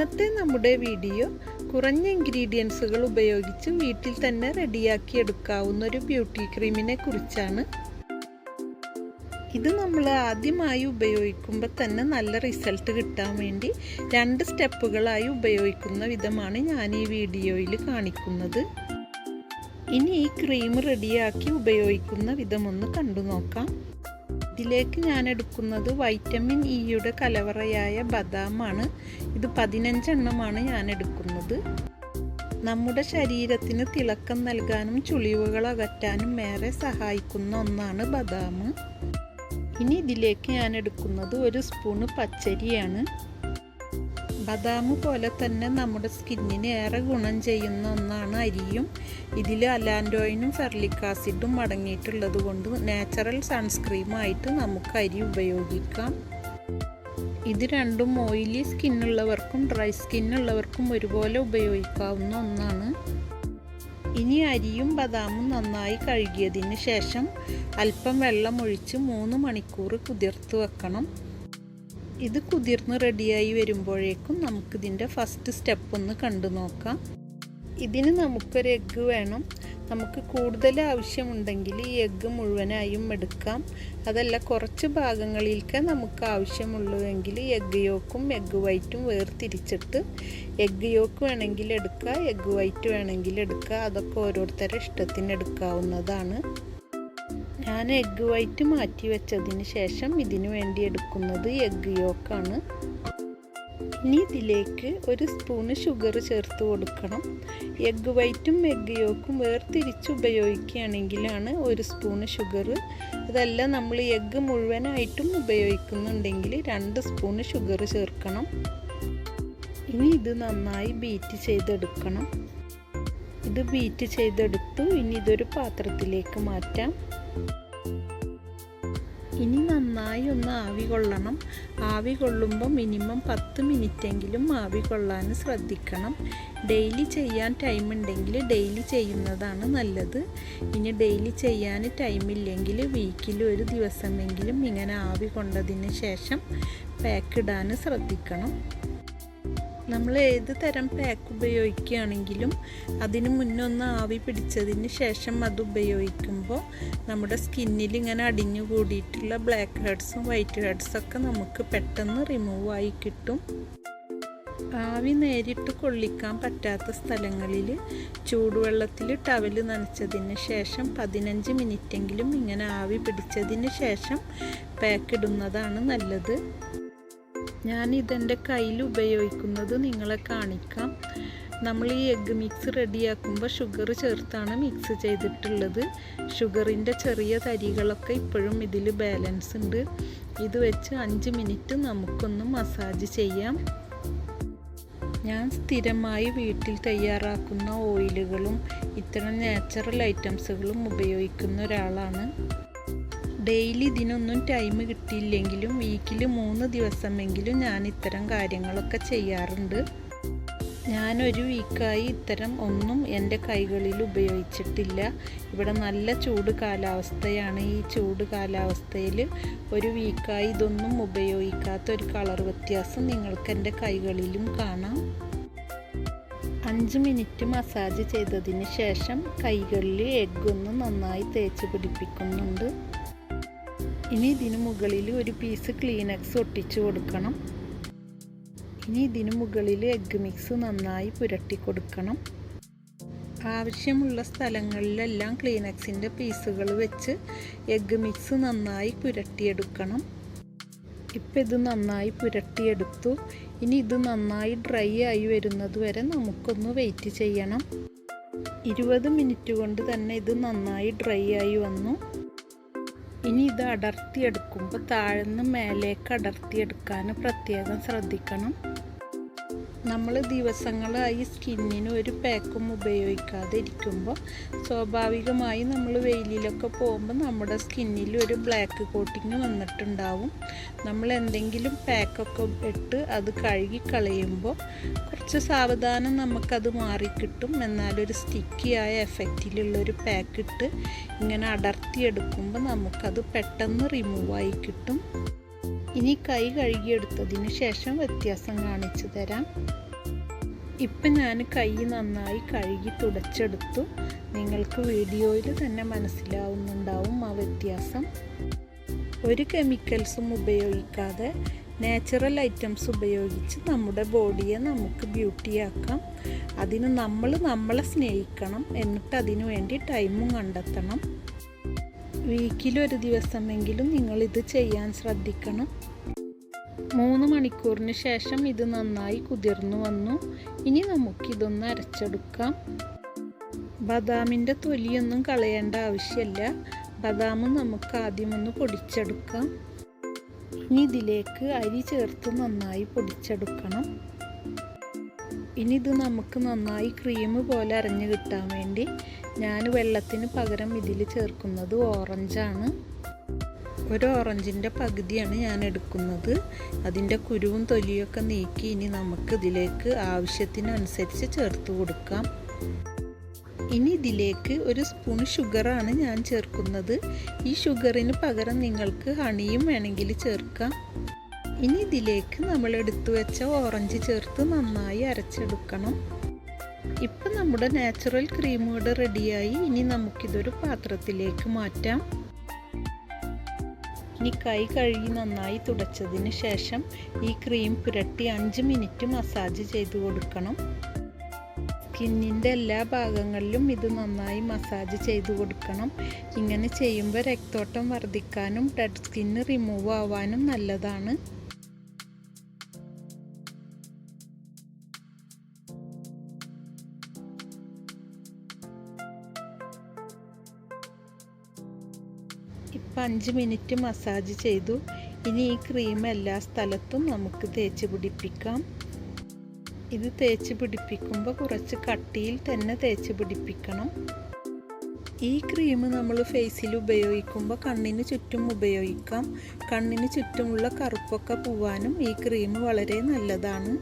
ഇന്നത്തെ നമ്മുടെ വീഡിയോ കുറഞ്ഞ ഇൻഗ്രീഡിയൻസുകൾ ഉപയോഗിച്ച് വീട്ടിൽ തന്നെ റെഡിയാക്കി എടുക്കാവുന്ന ഒരു ബ്യൂട്ടി ക്രീമിനെ കുറിച്ചാണ്. ഇത് നമ്മൾ ആദ്യമായി ഉപയോഗിക്കുമ്പോൾ തന്നെ നല്ല റിസൾട്ട് കിട്ടാൻ വേണ്ടി 2 സ്റ്റെപ്പുകളായി ഉപയോഗിക്കുന്ന വിധമാണ് ഞാൻ ഈ വീഡിയോയിൽ കാണിക്കുന്നത്. ഇനി ഈ ക്രീം റെഡിയാക്കി ഉപയോഗിക്കുന്ന വിധമൊന്ന് കണ്ടു നോക്കാം. ഇതിലേക്ക് ഞാൻ എടുക്കുന്നത് വൈറ്റമിൻ ഇയുടെ കലവറയായ ബദാമാണ്. ഇത് 15 എണ്ണമാണ് ഞാൻ എടുക്കുന്നത്. നമ്മുടെ ശരീരത്തിന് തിളക്കം നൽകാനും ചുളിവുകൾ അകറ്റാനും ഏറെ സഹായിക്കുന്ന ഒന്നാണ് ബദാം. ഇനി ഇതിലേക്ക് ഞാൻ എടുക്കുന്നത് 1 സ്പൂണ് പച്ചരിയാണ്. ബദാം പോലെ തന്നെ നമ്മുടെ സ്കിന്നിന് ഏറെ ഗുണം ചെയ്യുന്ന ഒന്നാണ് അരിയും. ഇതിൽ അലാൻഡോയിനും ഫെർലിക് ആസിഡും അടങ്ങിയിട്ടുള്ളത് കൊണ്ട് നാച്ചുറൽ സൺസ്ക്രീമായിട്ട് നമുക്ക് അരി ഉപയോഗിക്കാം. ഇത് രണ്ടും ഓയിലി സ്കിന്നുള്ളവർക്കും ഡ്രൈ സ്കിന്നുള്ളവർക്കും ഒരുപോലെ ഉപയോഗിക്കാവുന്ന ഒന്നാണ്. ഇനി അരിയും ബദാമും നന്നായി കഴുകിയതിന് ശേഷം അല്പം വെള്ളം ഒഴിച്ച് 3 മണിക്കൂർ കുതിർത്ത് വെക്കണം. ഇത് കുതിർന്ന് റെഡിയായി വരുമ്പോഴേക്കും നമുക്കിതിൻ്റെ ഫസ്റ്റ് സ്റ്റെപ്പ് ഒന്ന് കണ്ടു നോക്കാം. ഇതിന് നമുക്കൊരു എഗ്ഗ് വേണം. നമുക്ക് കൂടുതൽ ആവശ്യമുണ്ടെങ്കിൽ ഈ എഗ്ഗ് മുഴുവനായും എടുക്കാം. അതല്ല കുറച്ച് ഭാഗങ്ങളിലേക്ക് നമുക്ക് ആവശ്യമുള്ളതെങ്കിൽ എഗ്ഗ് യോക്കും എഗ്ഗ് വൈറ്റും വേർതിരിച്ചിട്ട് എഗ്ഗ് യോക്ക് വേണമെങ്കിൽ എടുക്കുക, എഗ്ഗ് വൈറ്റ് വേണമെങ്കിൽ എടുക്കുക. അതൊക്കെ ഓരോരുത്തരുടെ ഇഷ്ടത്തിന് എടുക്കാവുന്നതാണ്. ഞാൻ എഗ്ഗ് വൈറ്റ് മാറ്റി വെച്ചതിന് ശേഷം ഇതിനു വേണ്ടി എടുക്കുന്നത് എഗ്ഗ് യോക്കാണ്. ഇനി ഇതിലേക്ക് 1 സ്പൂണ് ഷുഗർ ചേർത്ത് കൊടുക്കണം. എഗ്ഗ് വൈറ്റും എഗ്ഗ് യോക്കും വേർതിരിച്ച് ഉപയോഗിക്കുകയാണെങ്കിലാണ് 1 സ്പൂണ് ഷുഗർ. അതല്ല നമ്മൾ എഗ്ഗ് മുഴുവനായിട്ടും ഉപയോഗിക്കുന്നുണ്ടെങ്കിൽ 2 സ്പൂണ് ഷുഗർ ചേർക്കണം. ഇനി ഇത് നന്നായി ബീറ്റ് ചെയ്തെടുക്കണം. ഇത് ബീറ്റ് ചെയ്തെടുത്തു. ഇനി ഇതൊരു പാത്രത്തിലേക്ക് മാറ്റാം. ഇനി നന്നായി ഒന്ന് ആവി കൊള്ളണം. ആവി കൊള്ളുമ്പോൾ മിനിമം 10 മിനിറ്റെങ്കിലും ആവി കൊള്ളാൻ ശ്രദ്ധിക്കണം. ഡെയിലി ചെയ്യാൻ ടൈം ഉണ്ടെങ്കിൽ ഡെയിലി ചെയ്യുന്നതാണ് നല്ലത്. ഇനി ഡെയിലി ചെയ്യാൻ ടൈമില്ലെങ്കിൽ വീക്കിൽ 1 ദിവസമെങ്കിലും ഇങ്ങനെ ആവി കൊണ്ടതിന് ശേഷം പാക്ക് ഇടാൻ ശ്രദ്ധിക്കണം. നമ്മൾ ഏത് തരം പാക്ക് ഉപയോഗിക്കുകയാണെങ്കിലും അതിന് മുന്നൊന്ന് ആവി പിടിച്ചതിന് ശേഷം അത് ഉപയോഗിക്കുമ്പോൾ നമ്മുടെ സ്കിന്നിൽ ഇങ്ങനെ അടിഞ്ഞു കൂടിയിട്ടുള്ള ബ്ലാക്ക് ഹെഡ്സും വൈറ്റ് ഹെഡ്സൊക്കെ നമുക്ക് പെട്ടെന്ന് റിമൂവ് ആയി കിട്ടും. ആവി നേരിട്ട് കൊള്ളിക്കാൻ പറ്റാത്ത സ്ഥലങ്ങളിൽ ചൂടുവെള്ളത്തിൽ ടവൽ നനച്ചതിന് ശേഷം 15 മിനിറ്റെങ്കിലും ഇങ്ങനെ ആവി പിടിച്ചതിന് ശേഷം പാക്ക് ഇടുന്നതാണ് നല്ലത്. ഞാൻ ഇതെൻ്റെ കയ്യിൽ ഉപയോഗിക്കുന്നത് നിങ്ങളെ കാണിക്കാം. നമ്മൾ ഈ എഗ്ഗ് മിക്സ് റെഡിയാക്കുമ്പോൾ ഷുഗർ ചേർത്താണ് മിക്സ് ചെയ്തിട്ടുള്ളത്. ഷുഗറിൻ്റെ ചെറിയ തരികളൊക്കെ ഇപ്പോഴും ഇതിൽ ബാലൻസ് ഉണ്ട്. ഇത് വെച്ച് 5 മിനിറ്റ് നമുക്കൊന്ന് മസാജ് ചെയ്യാം. ഞാൻ സ്ഥിരമായി വീട്ടിൽ തയ്യാറാക്കുന്ന ഓയിലുകളും ഇത്തരം നാച്ചുറൽ ഐറ്റംസുകളും ഉപയോഗിക്കുന്ന ഒരാളാണ്. ഡെയിലി ഇതിനൊന്നും ടൈം കിട്ടിയില്ലെങ്കിലും വീക്കിൽ 3 ദിവസമെങ്കിലും ഞാൻ ഇത്തരം കാര്യങ്ങളൊക്കെ ചെയ്യാറുണ്ട്. ഞാനൊരു വീക്കായി ഇത്തരം ഒന്നും എൻ്റെ കൈകളിൽ ഉപയോഗിച്ചിട്ടില്ല. ഇവിടെ നല്ല ചൂട് കാലാവസ്ഥയാണ്. ഈ ചൂട് കാലാവസ്ഥയിൽ ഒരു വീക്കായി ഇതൊന്നും ഉപയോഗിക്കാത്ത ഒരു കളർ വ്യത്യാസം നിങ്ങൾക്ക് എൻ്റെ കൈകളിലും കാണാം. 5 മിനിറ്റ് മസാജ് ചെയ്തതിന് ശേഷം കൈകളിൽ എഗ്ഗൊന്ന് നന്നായി തേച്ച് പിടിപ്പിക്കുന്നുണ്ട്. ഇനി ഇതിന് മുകളിൽ ഒരു പീസ് ക്ലീനക്സ് ഒട്ടിച്ചു കൊടുക്കണം. ഇനി ഇതിന് മുകളിൽ എഗ്ഗ് മിക്സ് നന്നായി പുരട്ടി കൊടുക്കണം. ആവശ്യമുള്ള സ്ഥലങ്ങളിലെല്ലാം ക്ലീനക്സിൻ്റെ പീസുകൾ വെച്ച് എഗ്ഗ് മിക്സ് നന്നായി പുരട്ടിയെടുക്കണം. ഇപ്പം ഇത് നന്നായി പുരട്ടിയെടുത്തു. ഇനി ഇത് നന്നായി ഡ്രൈ ആയി വരുന്നത് വരെ നമുക്കൊന്ന് വെയിറ്റ് ചെയ്യണം. 20 മിനിറ്റ് കൊണ്ട് തന്നെ ഇത് നന്നായി ഡ്രൈ ആയി വന്നു. ഇനി ഇത് അടർത്തിയെടുക്കുമ്പോൾ താഴ്ന്ന് മേലേക്ക് അടർത്തിയെടുക്കാൻ പ്രത്യേകം ശ്രദ്ധിക്കണം. നമ്മൾ ദിവസങ്ങളായി സ്കിന്നിന് ഒരു പാക്കും ഉപയോഗിക്കാതെ ഇരിക്കുമ്പോൾ സ്വാഭാവികമായി നമ്മൾ വെയിലിലൊക്കെ പോകുമ്പോൾ നമ്മുടെ സ്കിന്നിൽ ഒരു ബ്ലാക്ക് കോട്ടിങ് വന്നിട്ടുണ്ടാവും. നമ്മൾ എന്തെങ്കിലും പാക്കൊക്കെ ഇട്ട് അത് കഴുകി കളയുമ്പോൾ കുറച്ച് സാവധാനം നമുക്കത് മാറിക്കിട്ടും. എന്നാലൊരു സ്റ്റിക്കിയായ എഫക്റ്റിലുള്ളൊരു പാക്കിട്ട് ഇങ്ങനെ അടർത്തിയെടുക്കുമ്പോൾ നമുക്കത് പെട്ടെന്ന് റിമൂവായി കിട്ടും. ഇനി കൈ കഴുകിയെടുത്തതിന് ശേഷം വ്യത്യാസം കാണിച്ചു തരാം. ഇപ്പം ഞാൻ കൈ നന്നായി കഴുകി തുടച്ചെടുത്തു. നിങ്ങൾക്ക് വീഡിയോയിൽ തന്നെ മനസ്സിലാവുന്നുണ്ടാവും ആ വ്യത്യാസം. ഒരു കെമിക്കൽസും ഉപയോഗിക്കാതെ നാച്ചുറൽ ഐറ്റംസ് ഉപയോഗിച്ച് നമ്മുടെ ബോഡിയെ നമുക്ക് ബ്യൂട്ടിയാക്കാം. അതിന് നമ്മളെ സ്നേഹിക്കണം. എന്നിട്ട് അതിനു വേണ്ടി ടൈമും കണ്ടെത്തണം. വീക്കിലൊരു ദിവസമെങ്കിലും നിങ്ങളിത് ചെയ്യാൻ ശ്രദ്ധിക്കണം. 3 മണിക്കൂറിന് ശേഷം ഇത് നന്നായി കുതിർന്നു വന്നു. ഇനി നമുക്കിതൊന്ന് അരച്ചെടുക്കാം. ബദാമിൻ്റെ തൊലിയൊന്നും കളയേണ്ട ആവശ്യമില്ല. ബദാം നമുക്ക് ആദ്യമൊന്ന് പൊടിച്ചെടുക്കാം. ഇനി ഇതിലേക്ക് അരി ചേർത്ത് നന്നായി പൊടിച്ചെടുക്കണം. ഇനി ഇത് നമുക്ക് നന്നായി ക്രീം പോലെ അരഞ്ഞു കിട്ടാൻ വേണ്ടി ഞാൻ വെള്ളത്തിന് പകരം ഇതിൽ ചേർക്കുന്നത് ഓറഞ്ചാണ്. ഒരു ഓറഞ്ചിൻ്റെ പകുതിയാണ് ഞാൻ എടുക്കുന്നത്. അതിൻ്റെ കുരുവും തൊലിയൊക്കെ നീക്കി ഇനി നമുക്ക് ഇതിലേക്ക് ആവശ്യത്തിനനുസരിച്ച് ചേർത്ത് കൊടുക്കാം. ഇനി ഇതിലേക്ക് ഒരു സ്പൂൺ ഷുഗറാണ് ഞാൻ ചേർക്കുന്നത്. ഈ ഷുഗറിന് പകരം നിങ്ങൾക്ക് ഹണിയും വേണമെങ്കിൽ ചേർക്കാം. ഇനി ഇതിലേക്ക് നമ്മൾ എടുത്തു വെച്ച ഓറഞ്ച് ചേർത്ത് നന്നായി അരച്ചെടുക്കണം. ഇപ്പം നമ്മുടെ നാച്ചുറൽ ക്രീം ഇവിടെ റെഡിയായി. ഇനി നമുക്കിതൊരു പാത്രത്തിലേക്ക് മാറ്റാം. ഇനി കൈ കഴുകി നന്നായി തുടച്ചതിന് ശേഷം ഈ ക്രീം പുരട്ടി 5 മിനിറ്റ് മസാജ് ചെയ്ത് കൊടുക്കണം. സ്കിന്നിൻ്റെ എല്ലാ ഭാഗങ്ങളിലും ഇത് നന്നായി മസാജ് ചെയ്ത് കൊടുക്കണം. ഇങ്ങനെ ചെയ്യുമ്പോൾ രക്തോട്ടം വർദ്ധിക്കാനും ഡെഡ് സ്കിന്ന് റിമൂവ് ആവാനും നല്ലതാണ്. ഇപ്പം 5 മിനിറ്റ് മസാജ് ചെയ്തു. ഇനി ഈ ക്രീം എല്ലാ സ്ഥലത്തും നമുക്ക് തേച്ച് പിടിപ്പിക്കാം. ഇത് തേച്ച് പിടിപ്പിക്കുമ്പോൾ കുറച്ച് കട്ടിയിൽ തന്നെ തേച്ച് പിടിപ്പിക്കണം. ഈ ക്രീം നമ്മൾ ഫേസിൽ ഉപയോഗിക്കുമ്പോൾ കണ്ണിന് ചുറ്റും ഉപയോഗിക്കാം. കണ്ണിന് ചുറ്റുമുള്ള കറുപ്പൊക്കെ പോവാനും ഈ ക്രീം വളരെ നല്ലതാണ്.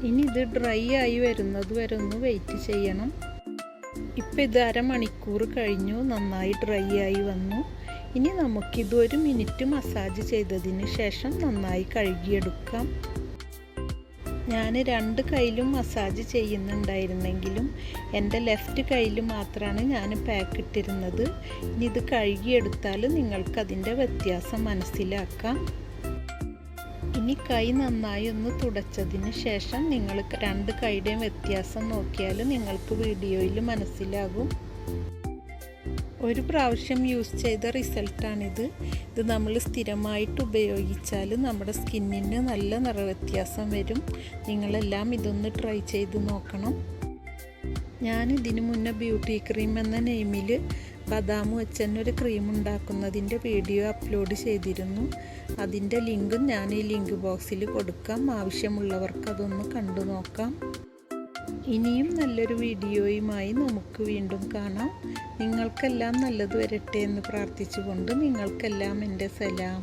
ഇനി ഇത് ഡ്രൈ ആയി വരുന്നത് വരെ ഒന്ന് വെയിറ്റ് ചെയ്യണം. ഇപ്പം ഇത് 1/2 മണിക്കൂർ കഴിഞ്ഞു. നന്നായി ഡ്രൈ ആയി വന്നു. ഇനി നമുക്കിത് 1 മിനിറ്റ് മസാജ് ചെയ്തതിന് ശേഷം നന്നായി കഴുകിയെടുക്കാം. ഞാൻ 2 കൈയിലും മസാജ് ചെയ്യുന്നുണ്ടായിരുന്നെങ്കിലും എൻ്റെ ലെഫ്റ്റ് കൈയിൽ മാത്രമാണ് ഞാൻ പാക്ക് ഇട്ടിരുന്നത്. ഇനി ഇത് കഴുകിയെടുത്താൽ നിങ്ങൾക്കതിൻ്റെ വ്യത്യാസം മനസ്സിലാക്കാം. ഇനി കൈ നന്നായി ഒന്ന് തുടച്ചതിന് ശേഷം നിങ്ങൾ 2 കൈയുടെയും വ്യത്യാസം നോക്കിയാൽ നിങ്ങൾക്ക് വീഡിയോയിൽ മനസ്സിലാകും. ഒരു പ്രാവശ്യം യൂസ് ചെയ്ത റിസൾട്ടാണിത്. ഇത് നമ്മൾ സ്ഥിരമായിട്ട് ഉപയോഗിച്ചാൽ നമ്മുടെ സ്കിന്നിന് നല്ല നിറവ്യത്യാസം വരും. നിങ്ങളെല്ലാം ഇതൊന്ന് ട്രൈ ചെയ്ത് നോക്കണം. ഞാൻ ഇതിനു മുന്നേ ബ്യൂട്ടി ക്രീം എന്ന നെയിമിൽ ബദാം വെച്ചൊരു ക്രീം ഉണ്ടാക്കുന്നതിൻ്റെ വീഡിയോ അപ്ലോഡ് ചെയ്തിരുന്നു. അതിൻ്റെ ലിങ്കും ഞാൻ ഈ ലിങ്ക് ബോക്സിൽ കൊടുക്കാം. ആവശ്യമുള്ളവർക്ക് അതൊന്ന് കണ്ടു നോക്കാം. ഇനിയും നല്ലൊരു വീഡിയോയുമായി നമുക്ക് വീണ്ടും കാണാം. നിങ്ങൾക്കെല്ലാം നല്ലത് വരട്ടെ എന്ന് പ്രാർത്ഥിച്ചുകൊണ്ട് നിങ്ങൾക്കെല്ലാം എൻ്റെ സലാം.